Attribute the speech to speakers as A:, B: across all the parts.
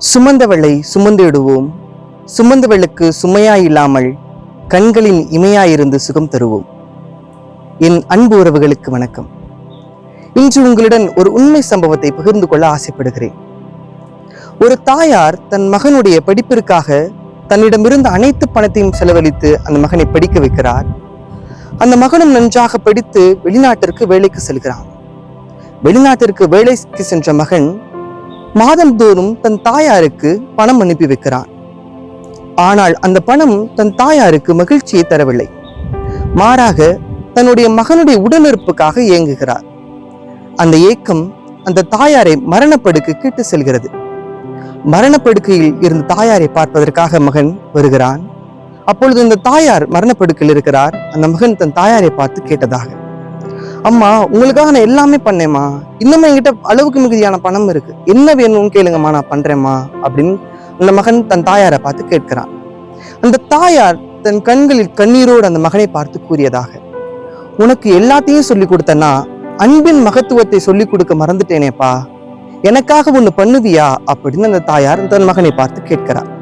A: சுமந்தவளை சுமந்திடுவோம், சுமந்தவளுக்கு சுமையாயில்லாமல் கண்களின் இமையாயிருந்து சுகம் தருவோம். என் அன்பு உறவுகளுக்கு வணக்கம். இன்று உங்களுடன் ஒரு உண்மை சம்பவத்தை பகிர்ந்து கொள்ள ஆசைப்படுகிறேன். ஒரு தாயார் தன் மகனுடைய படிப்பிற்காக தன்னிடமிருந்த அனைத்து பணத்தையும் செலவழித்து அந்த மகனை படிக்க வைக்கிறார். அந்த மகனும் நன்றாக படித்து வெளிநாட்டிற்கு வேலைக்கு செல்கிறான். வெளிநாட்டிற்கு வேலைக்கு சென்ற மகன் மாதந்தோறும் தன் தாயாருக்கு பணம் அனுப்பி வைக்கிறான். ஆனால் அந்த பணம் தன் தாயாருக்கு மகிழ்ச்சியை தரவில்லை. மாறாக தன்னுடைய மகனுடைய உடனிருப்புக்காக ஏங்குகிறார். அந்த ஏக்கம் அந்த தாயாரை மரணப்படுக்கைக்கு இட்டு செல்கிறது. மரணப்படுக்கையில் இருந்த தாயாரை பார்ப்பதற்காக மகன் வருகிறான். அப்பொழுது இந்த தாயார் மரணப்படுக்கையில் இருக்கிறார். அந்த மகன் தன் தாயாரை பார்த்து கேட்டதாக, அம்மா, உங்களுக்காக நான் எல்லாமே பண்ணேம்மா, இன்னும் என்கிட்ட அளவுக்கு மிகுதியான பணம் இருக்கு, என்ன வேணும்னு கேளுங்கம்மா, நான் பண்றேம்மா அப்படின்னு அந்த மகன் தன் தாயாரை பார்த்து கேட்கிறான். அந்த தாயார் தன் கண்களில் கண்ணீரோடு அந்த மகனை பார்த்து கூறியதாக, உனக்கு எல்லாத்தையும் சொல்லி கொடுத்தனா அன்பின் மகத்துவத்தை சொல்லி கொடுக்க மறந்துட்டேனேப்பா, எனக்காக ஒண்ணு பண்ணுவியா அப்படின்னு அந்த தாயார் தன் மகனை பார்த்து கேட்கிறார்.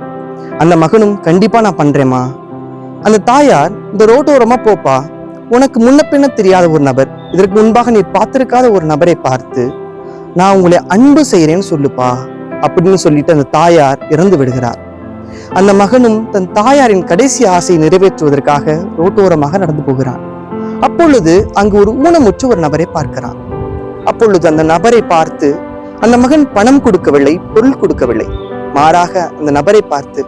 A: அந்த மகனும் கண்டிப்பா நான் பண்றேம்மா. அந்த தாயார், இந்த ரோட்டோரமா போப்பா, உனக்கு முன்ன பின்ன தெரியாத ஒரு நபர், இதற்கு முன்பாக நீ பார்த்திருக்காத ஒரு நபரை பார்த்து நான் உங்களை அன்பு செய்யறேன்னு சொல்லுப்பா அப்படின்னு சொல்லிட்டு அந்த தாயார் இறந்து விடுகிறார். அந்த மகனும் தன் தாயாரின் கடைசி ஆசையை நிறைவேற்றுவதற்காக ரோட்டோரமாக நடந்து போகிறான். அப்பொழுது அங்கு ஒரு ஊனமுற்ற ஒரு நபரை பார்க்கிறான். அப்பொழுது அந்த நபரை பார்த்து அந்த மகன் பணம் கொடுக்கவில்லை, பொருள் கொடுக்கவில்லை, மாறாக அந்த நபரை பார்த்து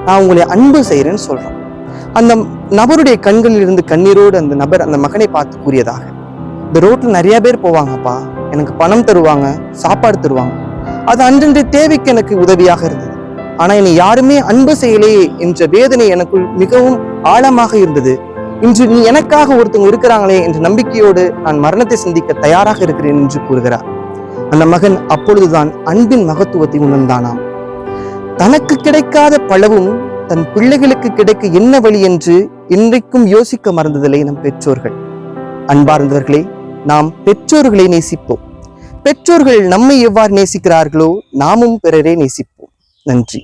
A: நான் உங்களை அன்பு செய்யறேன்னு சொல்றான். அந்த நபருடைய கண்களில் இருந்து கண்ணீரோடு அந்த நபர் அந்த மகனை பார்த்து கூறியதாக, இந்த ரோட்ல நிறைய பேர் போவாங்கப்பா, எனக்கு பணம் தருவாங்க, சாப்பாடு தருவாங்க, அது அன்றன்றைய தேவைக்கு எனக்கு உதவியாக இருந்தது. ஆனா என்னை யாருமே அன்பு செய்யலையே என்ற வேதனை எனக்குள் மிகவும் ஆழமாக இருந்தது. இன்று நீ எனக்காக ஒருத்தவங்க இருக்கிறாங்களே என்ற நம்பிக்கையோடு நான் மரணத்தை சந்திக்க தயாராக இருக்கிறேன் என்று கூறுகிறார். அந்த மகன் அப்பொழுதுதான் அன்பின் மகத்துவத்தை உணர்ந்தானாம். தனக்கு கிடைக்காத பலவும் தன் பிள்ளைகளுக்கு கிடைக்க என்ன வழி என்று இன்றைக்கும் யோசிக்க மறந்ததில்லை நம் பெற்றோர்கள். அன்பார்ந்தவர்களே, நாம் பெற்றோர்களை நேசிப்போம். பெற்றோர்கள் நம்மை எவ்வாறு நேசிக்கிறார்களோ நாமும் பிறரை நேசிப்போம். நன்றி.